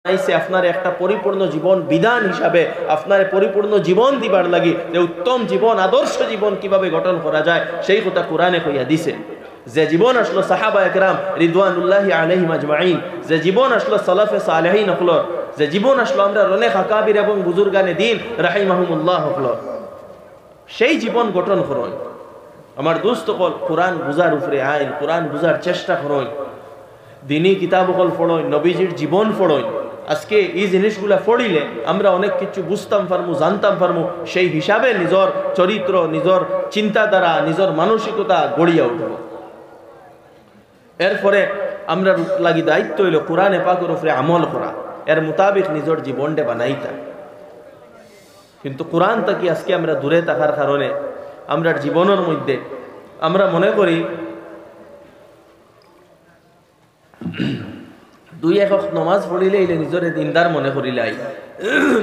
বানাইছে আপনার একটা পরিপূর্ণ জীবন বিধান হিসাবে, আপনার পরিপূর্ণ জীবন দিবার লাগি, যে উত্তম জীবন আদর্শ জীবন কিভাবে গঠন করা যায় সেই কথা কোরআনে কইয়া দিছে। যে জীবন আসলো সাহাবা একরাম রিদওয়ানুল্লাহি আলাইহিম আজমাইন, যে জীবন আসলো সালাফে সালেহিন হকলর, যে জীবন আসলো আমরা অনেক আকাবির এবং বুজুর্গানে দিন রাহিমাহুমুল্লাহ হকলর, সেই জীবন গঠন করুন। আমার দোস্ত কল কোরআন বুঝার উপরে আইন, কোরআন বুঝার চেষ্টা করুন, দিনী কিতাব কল পড়ুন, নবীজির জীবন পড়ুন। আজকে এই জিনিসগুলা পড়িলে আমরা অনেক কিছু বুঝতাম পারমু, জানতাম পারমু, সেই হিসাবে নিজের চরিত্র, নিজের চিন্তাধারা, নিজের মানসিকতা গড়িয়া উঠব। এরপরে আমরা লাগি দায়িত্ব হইল কোরআনে পাকের উপরে আমল করা, এর মোতাবেক নিজের জীবনটা বানাইতা। কিন্তু কোরআন থেকে আজকে আমরা দূরে থাকার কারণে আমরা জীবনের মধ্যে আমরা মনে করি দুই এক নমাজ পড়িলে নিজরে দিনদার মনে করিলাই,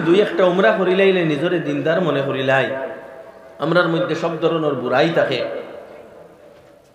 দুই একটা উমরা করিলে নিজরে দিনদার মনে করিলাই। আমরার মধ্যে সব ধরনের বুড়াই থাকে।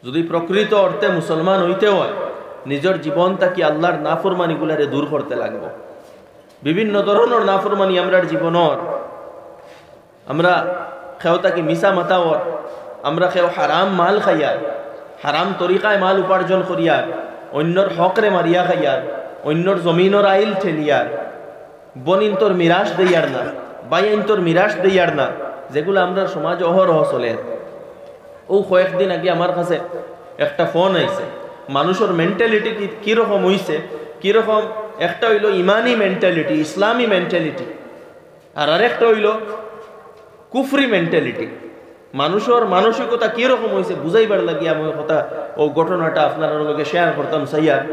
যদি প্রকৃত অর্থে মুসলমান হইতে হয়, নিজের জীবন থাকি আল্লাহর নাফরমানিগুলারে দূর করতে লাগবো। বিভিন্ন ধরনের নাফরমানি আমরার জীবনের, আমরা খেও থাকি মিশা মাতাওয়ার, আমরা খেও হারাম মাল খাইয়ার, হারাম তরিকায় মাল উপার্জন করিয়ার, অন্যর হকরে মারিয়া খাইয়ার, অন্যর জমিনের আইল ঠেলিয়ার, বনিন তোর মিরাস দেইয়ার না, বাইন তোর মিরাস দেইয়ার না, যেগুলো আমরা সমাজ অহরহ চলে। ও কয়েকদিন আগে আমার কাছে একটা ফোন আইছে, মানুষের মেন্টালিটি কিরকম হইছে, কিরকম একটা হইল ইমানি মেন্টালিটি, ইসলামী মেন্টালিটি, আর আরেকটা হইল কুফরি মেন্টালিটি। মানুষের মানসিকতা কিরকম হয়েছে বুঝাইবার লাগি আমার কথা ও ঘটনাটা আপনার লগে শেয়ার করতাম। সাইয়ার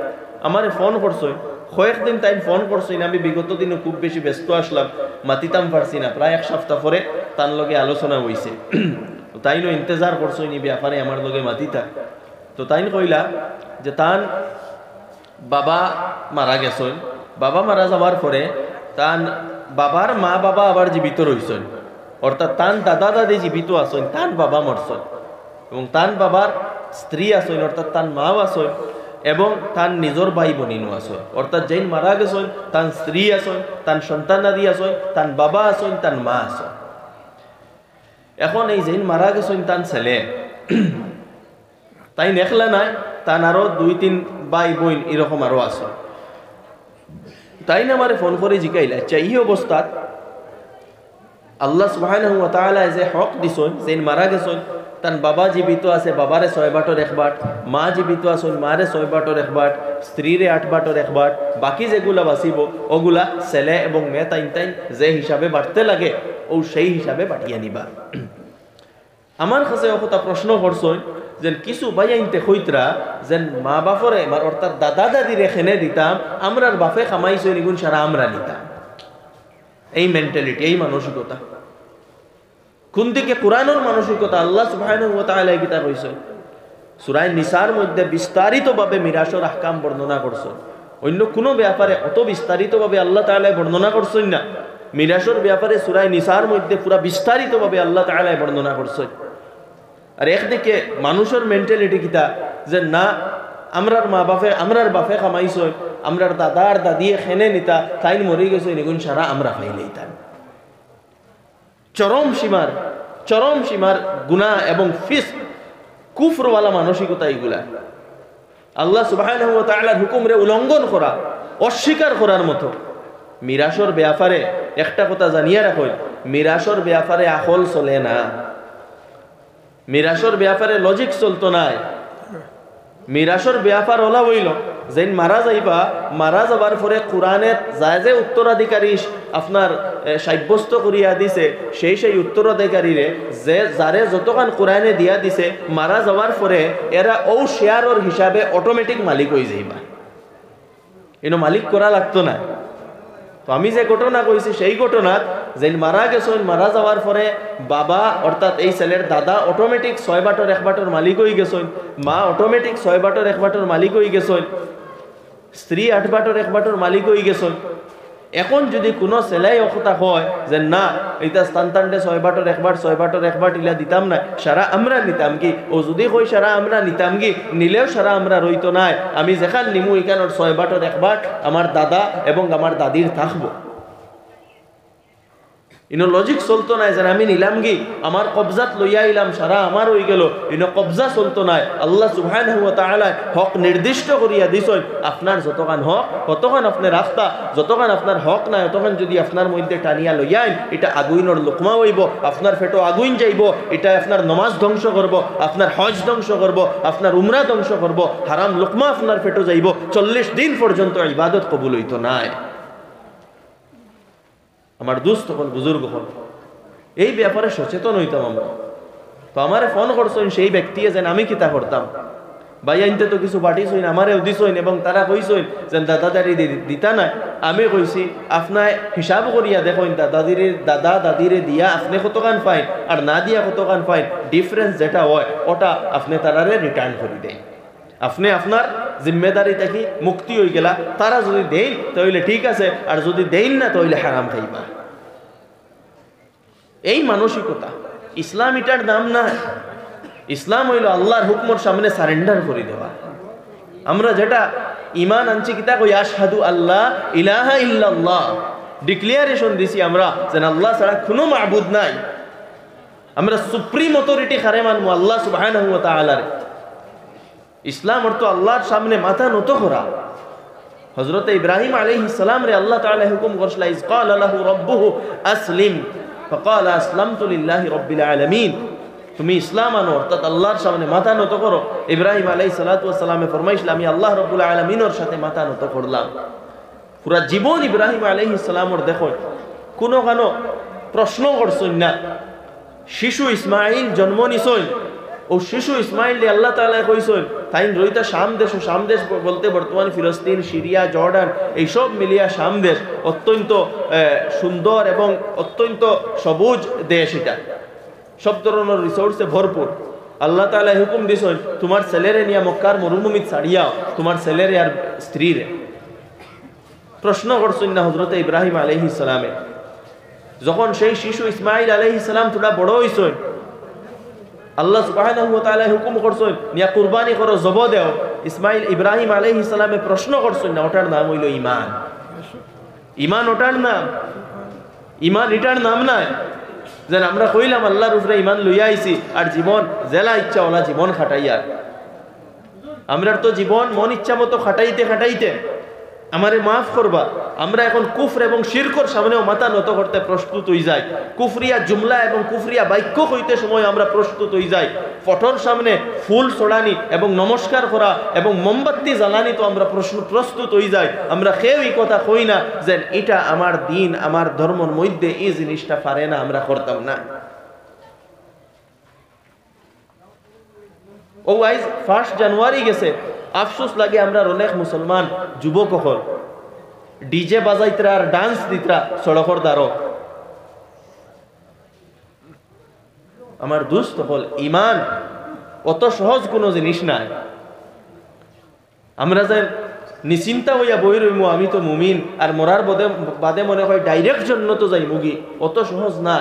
আমারে ফোন করছো, কয়েকদিন তাই ফোন করছো না, আমি বিগত দিনে খুব বেশি ব্যস্ত আসলাম, মাতিতাম পারছি না। প্রায় এক সপ্তাহ পরে তার লগে আলোচনা হয়েছে, তাই নো ইন্তজার করছো নি ব্যাপারে আমার লগে মাতিতা। তো তাই কইলা যে তান বাবা মারা গেছেন, বাবা মারা যাওয়ার পরে তান বাবার মা বাবা আবার জীবিত রয়েছেন, অর্থাৎ তান দাদা দাদি জীবিত আছেন, তান বাবা মরছেন, এবং তান বাবার স্ত্রী আছেন, অর্থাৎ তান মাও আছেন, এবং তান নিজের ভাই বোনিনও আছেন। অর্থাৎ যেন মারা গেছেন তান স্ত্রী আছেন, তান সন্তানাদি আছেন, তান বাবা আছেন, তান মা আছেন। এখন এই যেন মারা গেছেন তান ছেলে, তাই নেখলা নাই, তান আরো 2-3 ভাই বোন এরকম আরো আছে। তাই না আমারে ফোন করে জিকাইলা, আচ্ছা এই অবস্থাত আল্লাহ সুবহানাহু ওয়া তাআলা যে হক দিছেন, যেন মারা গেছেন তান বাবা জীবিত আছে, বাবারে 6 বাটর 1 বাট, মা জীবিত আছেন, মারে 6 বাটর 1 বাট, স্ত্রীরে 8 বাটর 1 বাট, বাকি যেগুলা বাঁচিব ওগুলা ছেলে এবং মেয়ে তাইন তাইন যে হিসাবে বাড়তে লাগে ও সেই হিসাবে বাটিয়ে নিবা। আমার কাছে কথা প্রশ্ন করছেন যে কিছু ভাইয়াইনতে কইতরা যেন মা বাপরে অর্থাৎ দাদা দাদিরে খেনে দিতাম, আমরার বাপে খামাইছে নিগুণ সারা আমরা নিতাম। এই মেন্টালিটি, এই মানসিকতা কোন দিকে? কোরআনের মানসিকতা। আল্লাহ সুবহানাহু ওয়া তাআলা গীতা কইছে সূরা নিসার মধ্যে বিস্তারিতভাবে মিরাসের আহকাম বর্ণনা করছেন। অন্য কোনো ব্যাপারে অত বিস্তারিতভাবে আল্লাহ তাআলা বর্ণনা করছেন না, মিরাসের ব্যাপারে সূরা নিসার মধ্যে পুরা বিস্তারিতভাবে আল্লাহ তাআলা বর্ণনা করছেন। আর একদিকে মানুষের মেন্টালিটি কিতা যে না আমরার মা বাপে আমরার বাপে কামাইছ, আমরার দাদার দাদিয়ে খেনে নিতা, তাই মরি গেছে নিগুণ সারা আমরা খাইলেইতাম। চরম সীমার গুনাহ এবং ফিস্ক কুফরওয়ালা মানসিকতা এগুলা। আল্লাহ সুবহানাহু ওয়া তাআলার হুকুমরে উল্লঙ্ঘন করা, অস্বীকার করার মতো। মিরাসর ব্যাপারে একটা কথা জানিয়ে রাখুন, মিরাসর ব্যাপারে আকল চলে না, মিরাসর ব্যাপারে লজিক চলতো নাই। মিরাসর ব্যাপার হলা হইল যেন মারা যাইবা, মারা যাবার পরে কোরআনের যায় যে উত্তরাধিকারী আপনার সাব্যস্ত করিয়া দিছে, সেই উত্তরাধিকারীরে যে যারে যতখান কোরআনে দিয়া দিছে, মারা যাওয়ার পরে এরা ও শেয়ারের হিসাবে অটোমেটিক মালিক হয়ে যাইবা, এনো মালিক করা লাগতো না। তো আমি যে ঘটনা কইছি সেই ঘটনা যেন মারা গেছেন, মারা যাওয়ার পরে বাবা অর্থাৎ এই ছেলের দাদা অটোমেটিক 6 বাটর 1 বাটর মালিক হয়ে গেছেন, মা অটোমেটিক 6 বাটর 1 বাটর মালিক হয়ে গেছেন, স্ত্রী 8 বাটর 1 বাটর মালিক হয়ে গেছেন। এখন যদি কোনো ছেলাই কথা হয় যে না এটা স্থানটান্ডে 6 বাটর একবার ইলা দিতাম না, সারা আমরা নিতাম কি? ও যদি কই সারা আমরা নিতাম কি, নিলেও সারা আমরা রইতো নাই, আমি যেখান নিমু এখানোর 6 বাটর একবার আমার দাদা এবং আমার দাদির থাকবো। ইনো লজিক চলতো নাই যে আমি নিলাম কি আমার কবজাত লইয়া আইলাম সারা আমার হয়ে গেল, ইনো কবজা চলতো নাই। আল্লাহ সুবহানাহু ওয়া তাআলা হক নির্দিষ্ট করিয়া দিছেন, আপনার যতখান হক ততখান আপনি রাখতা, যতখান আপনার হক নাই ততখান যদি আপনার মধ্যে টানিয়া লইয়াইন, এটা আগুইনর লোকমা হইব, আপনার পেটো আগুইন যাইব, এটা আপনার নমাজ ধ্বংস করব, আপনার হজ ধ্বংস করব, আপনার উমরা ধ্বংস করব, হারাম লোকমা আপনার পেটো যাইব, 40 দিন পর্যন্ত ইবাদত কবুল হইতো নাই। আমার দোস্ত হল, বুজুর্গ হল, এই ব্যাপারে সচেতন হইতাম আমরা। তো আমারে ফোন করছেন সেই ব্যক্তি যেন আমি কিতা করতাম, ভাই আনতে তো কিছু পাঠিয়েছেন, আমারেও দিছেন এবং তারা কইছেন যে দাদাদারি দিতা নাই। আমি কইছি আপনার হিসাব করিয়া দেখুন দাদা দাদিরে দিয়া আপনি কতখান পাইন আর না দিয়া কতখান পাইন, ডিফারেন্স যেটা হয় ওটা আপনি তারারে রিটার্ন করে দেন। আপনি আপনার জিম্মেদারি থেকে মুক্তি হয়ে গেলা। তারা যদি দেন তাহলে ঠিক আছে, আর যদি দেন না তাহলে হারাম খাইবা। এই মানসিকতা ইসলাম, এটার নাম না। ইসলাম হইল আল্লাহর হুকমর সামনে সারেন্ডার করে দেওয়া। আমরা যেটা ইমান আনছি কিতা কই, আশহাদু আল্লাহ ইলাহা ইল্লাল্লাহ, ডিক্লিয়ারেশন দিছি আমরা যে আল্লাহ ছাড়া কোনো মাবুদ নাই। আমরা সুপ্রিম অথরিটি খারে মানবো আল্লাহ সুবহানাহু ওয়া তাআলার। ইসলাম অর্থ আল্লাহর সামনে মাথা নত করা। হযরত ইব্রাহিম আলাইহিস সালাম রে আল্লাহ তাআলা হুকুম করছিল, ইজ ক্বালা লাহু রাব্বুহু আসলিম ফাকালা আসলামতু লিল্লাহি রাব্বিল আলামিন। তুমি ইসলাম আনো অর্থাৎ আল্লাহর সামনে মাথা নত করো। ইব্রাহিম আলাইহিস সালাতু ওয়াস সালামে ফরমাইছিল, আমি আল্লাহ রাব্বুল আলামিনের সাথে মাথা নত করলাম। পুরা জীবন ইব্রাহিম আলাইহিস সালামর দেখো কোনো প্রশ্ন করছেন না। শিশু ইসমাইল জন্ম নিছেন, ও শিশু ইসমাইল আল্লাহ তাআলা কইছেন তাই রইতা শাম দেশ। ও শাম দেশ বলতে বর্তমান ফিলিস্তিন, সিরিয়া, জর্ডান এইসব মিলিয়া শাম দেশ অত্যন্ত সুন্দর এবং অত্যন্ত সবুজ দেশ। এটা সব ধরনের রিসোর্সে ভরপুর। আল্লাহ তাআলা হুকুম দিছেন তোমার ছেলেরে নিয়া মক্কার মরুভূমিত ছাড়িয়াও, তোমার ছেলেরে আর স্ত্রীরে। প্রশ্ন করছেন না হযরত ইব্রাহিম আলাইহিস সালামে, যখন সেই শিশু ইসমাইল আলাইহিস সালাম থোড়া বড় হইছেন, আল্লাহ সুবহানাহু ওয়া তাআলা হুকুম করছেন নিয়া কুরবানি করো, জব দেও। ইসমাইল ইব্রাহিম আলাইহিস সালামে প্রশ্ন করছেন না, ওটার নাম হইল ঈমান। ঈমান ওটার নাম, ঈমান এটার নাম নাই। যেন আমরা কইলাম আল্লাহর উপরে ঈমান লইয়া আইছি আর জীবন জেলা ইচ্ছা ওলা জীবন খাটাইয়া। আমরার তো জীবন মন ইচ্ছা মতো খাটাইতে খাটাইতে আমারে মাফ করবা, আমরা এখন কুফর এবং শিরকর সামনেও মাথা নত করতে প্রস্তুত হয়ে যাই। কুফরিয়া জুমলা এবং কুফরিয়া বাক্য কইতে সময় আমরা প্রস্তুত হয়ে যাই। ফটোর সামনে ফুল ছড়ানি এবং নমস্কার করা এবং মোমবাতি জ্বালানি তো আমরা প্রস্তুত হয়ে যাই। আমরা কেউ এই কথা কই না যে এটা আমার দিন, আমার ধর্মের মধ্যে এই জিনিসটা পারে না, আমরা করতাম না। ও আইজ 1 জানুয়ারি গেছে, আফসোস লাগে আমরা অনেক মুসলমান যুবক হল ডিজে বাজাইতরা আর ডান্স দিতরা সড়কর দ্বারো। আমার দুস্থ হল ঈমান অত সহজ কোনো জিনিস নাই। আমরা যে নিশ্চিন্তা হইয়া বই রইমু আমি তো মুমিন আর মরার বাদে মনে হয় ডাইরেক্ট জন্য তো যাই মুগি, অত সহজ না।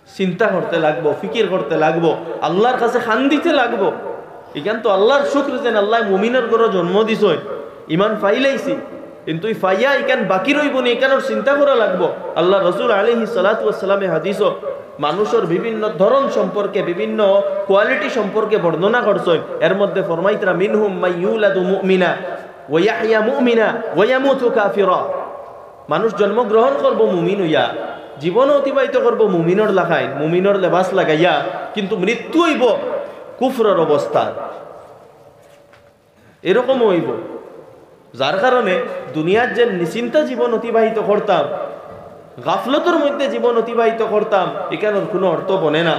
চিন্তা করতে লাগবো, ফিকির করতে লাগবো, আল্লাহর কাছে খান দিতে লাগবো। এখান তো আল্লাহর শুকর যেন আল্লাহ মুমিনের ঘরে জন্ম দিছ, ইমান ফাইলাইছি, কিন্তু ফাইয়া এখান বাকি রইব না, এখানোর চিন্তা করা লাগবো। আল্লাহ রসুল আলাইহিস সালাতু ওয়াস সালামে হাদিসও মানুষের বিভিন্ন ধরন সম্পর্কে, বিভিন্ন কোয়ালিটি সম্পর্কে বর্ণনা করছেন। এর মধ্যে ফরমাইতরা মিনহুম মান ইউলাদু মুমিনা ওয়া ইয়াহইয়া মুমিনা ওয়া ইয়ামুতু কাফিরা। মানুষ জন্মগ্রহণ করব মুমিন হইয়া, জীবন অতিবাহিত করব মুমিনর লাগাই, মুমিনর লেবাস লাগাইয়া, কিন্তু মৃত্যু হইব কুফরের অবস্থা। এরকম হইব, যার কারণে দুনিয়ার যে নিশ্চিন্তা জীবন অতিবাহিত করতাম, গাফলতের মধ্যে জীবন অতিবাহিত করতাম, এখানের কোনো অর্থ বনে না।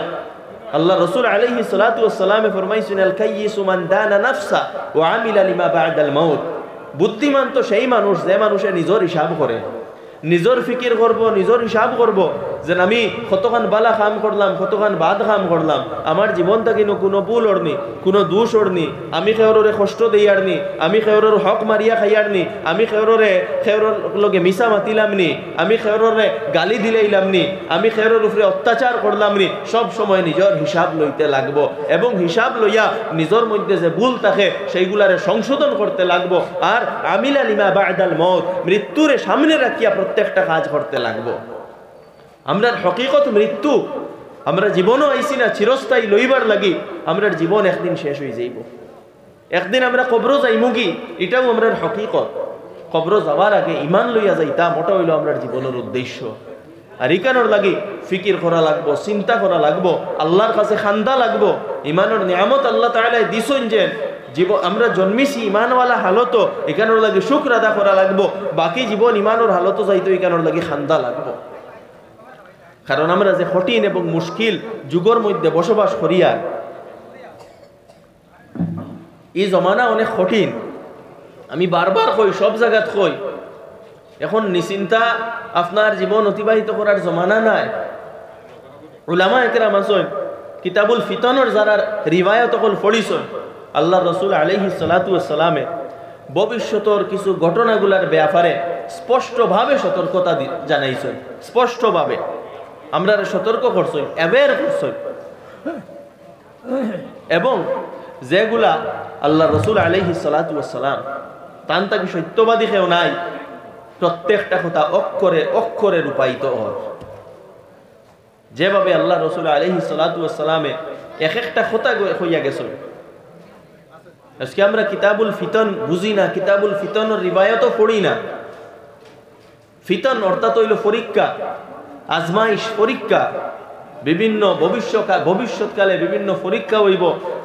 আল্লাহ রসুল আলাইহিস সালাতু ওয়াস সালামে ফরমাইছেন আল কাইয়িসু মান দানা নাফসা ওয়া আমিলা লিমা বা'দাল মাউত। বুদ্ধিমান তো সেই মানুষ যে মানুষে নিজের হিসাব করে, নিজের ফিকির করব, নিজের হিসাব করব, যে আমি কতখান বালা কাম করলাম, কতখান বাদ কাম করলাম, আমার জীবনটা কিন্তু কোনো ভুল ওরনি, কোনো দোষ ওরনি, আমি খেওরে কষ্ট দিয়ারনি, আমি খেওরের হক মারিয়া খাইয়ারনি, আমি খেওরে লগে মিশা মাতিলামনি, আমি খেওরে গালি দিলাইলামনি, আমি খেওরের উপরে অত্যাচার করলামনি। সব সময় নিজের হিসাব লইতে লাগবো এবং হিসাব লইয়া নিজের মধ্যে যে ভুল থাকে সেইগুলারে সংশোধন করতে লাগবো। আর আমিলা লিমা বা'দাল মউত, মৃত্যুরে সামনে রাখিয়া প্রত্যেকটা কাজ করতে লাগবো। আমরা হকিকত মৃত্যু, আমরা জীবনও আইসি না চিরস্থায়ী লইবার লাগি। আমরা জীবন একদিন শেষ হয়ে যাইব, একদিন আমরা কবর যাইমু কি, এটাও আমরা হকিকত। কবর যাওয়ার আগে ইমান লইয়া যাইতাম, ওটা হইল আমরা জীবনের উদ্দেশ্য। আর ইকানোর লাগি ফিকির করা লাগবো, চিন্তা করা লাগবো, আল্লাহর কাছে খান্দা লাগবো। ইমানের নিয়ামত আল্লাহ তাআলা দিছেন, যে জীবন আমরা জন্মিছি ইমানওয়ালা হালত, এখানোর লাগে শুকর আদা করা লাগবো। বাকি জীবন ইমানোর হালত যাইতো, এখানোর লাগে খান্দা লাগবো। কারণ আমরা যে কঠিন এবং মুশকিল যুগের মধ্যে বসবাস করিয়া, এই জমানা অনেক কঠিন। আমি বারবার কই, সব জায়গাত কই, এখন নিশ্চিন্তা আপনার জীবন অতিবাহিত করার জমানা নাই। উলামা একরাম আছেন, কিতাবুল ফিতনের যারা রিওয়ায়াত কল পড়িছেন, আল্লাহ রসুল আলাইহিস সালাতু ওয়াস সালামে ভবিষ্যতের কিছু ঘটনাগুলার ব্যাপারে স্পষ্টভাবে সতর্কতা জানাইছেন। স্পষ্টভাবে আমরা সতর্ক করছেন, অ্যাওয়্যার করছেন। এবং যেগুলা আল্লাহ রসুল আলাইহিস সালাতু ওয়াস সালাম তান তাকে সত্যবাদী কেউ নাই, প্রত্যেকটা কথা অক্ষরে অক্ষরে রূপায়িত হয়। যেভাবে আল্লাহ রসুল আলাইহিস সালাতু ওয়াস সালামে এক একটা কথা হইয়া গেছে। আজকে আমরা কিতাবুল ফিতন বুঝি না, কিতাবুল ফিতনের রিবায়াতও পড়ি না। ফিতন অর্থাৎ হইল পরীক্ষা, আজমাইশ, পরীক্ষা। বিভিন্ন ভবিষ্যৎকালে বিভিন্ন পরীক্ষা হইব,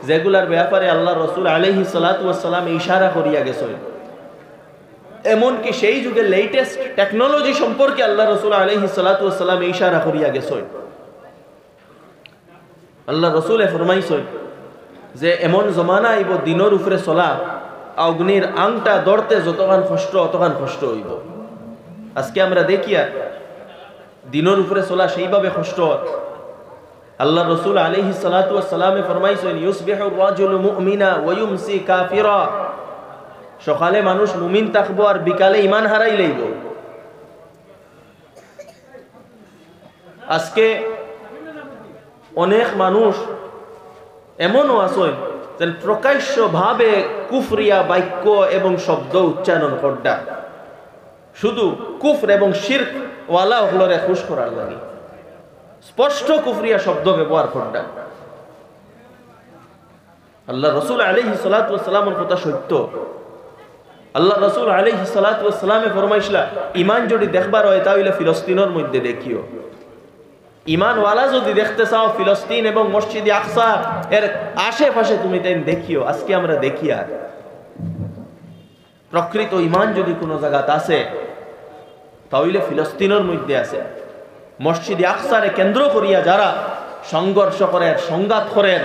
যেগুলার ব্যাপারে আল্লাহ রসুল আলাইহিস সালাতু ওয়াস সালাম ইশারা করিয়া গেছেন। এমনকি সেই যুগের লেটেস্ট টেকনোলজি সম্পর্কে আল্লাহ রসুল আলাইহিস সালাতু ওয়াস সালাম ইশারা করিয়া গেছেন। আল্লাহ রসুলে ফরমাইছেন যে এমন জমানা আইব, দিনের উপরে চলা অগ্নির আংটা ধরতে যতখান কষ্ট অতখান কষ্ট হইব। আজকে আমরা দেখি আর দিনের উপরে চলা সেইভাবে কষ্ট। আল্লাহ রসুল আলাইহিস সালাতু ওয়াস সালামে ফরমাইছেন, ইউসবিহুর রাজুলু মুমিনা ওয়া ইউমসি কাফিরা। সকালে মানুষ মুমিন থাকবো আর বিকালে ইমান হারাই লইব। আজকে অনেক মানুষ এমনও আছেন যে প্রকাশ্যভাবে কুফরিয়া বাক্য এবং শব্দ উচ্চারণ করডা, শুধু কুফর এবং শিরক ওয়ালা হলরে খুশ করার লাগে স্পষ্ট কুফরিয়া শব্দ ব্যবহার করডা। আল্লাহ রসুল আলাইহিস সালাতু ওয়াস সালামের কথা সত্য। আল্লাহ রসুল আলাইহিস সালাতু ওয়াস সালামে ফরমাইছিলা, ইমান যদি দেখবার হয় তাহলে ফিলিস্তিনের মধ্যে দেখিও। ইমানওয়ালা যদি দেখতে চাও, ফিলিস্তিন এবং মসজিদে আকসা এর আশেপাশে তুমি তাই দেখিও। আজকে আমরা দেখি আর প্রকৃত ইমান যদি কোনো জায়গাতে আছে তাহলে ফিলিস্তিনের মধ্যে আছে। মসজিদে আকসারে কেন্দ্র করিয়া যারা সংঘর্ষ করেন, সংঘাত করেন,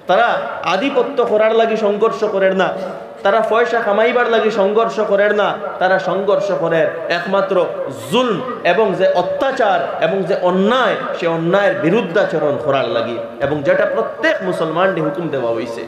তারা আধিপত্য করার লাগি সংঘর্ষ করেন না, তারা পয়সা কামাইবার লাগি সংঘর্ষ করেন না, তারা সংঘর্ষ করেন একমাত্র জুলম এবং যে অত্যাচার এবং যে অন্যায়, সে অন্যায়ের বিরুদ্ধাচরণ করার লাগি, এবং যেটা প্রত্যেক মুসলমানকে হুকুম দেওয়া হয়েছে।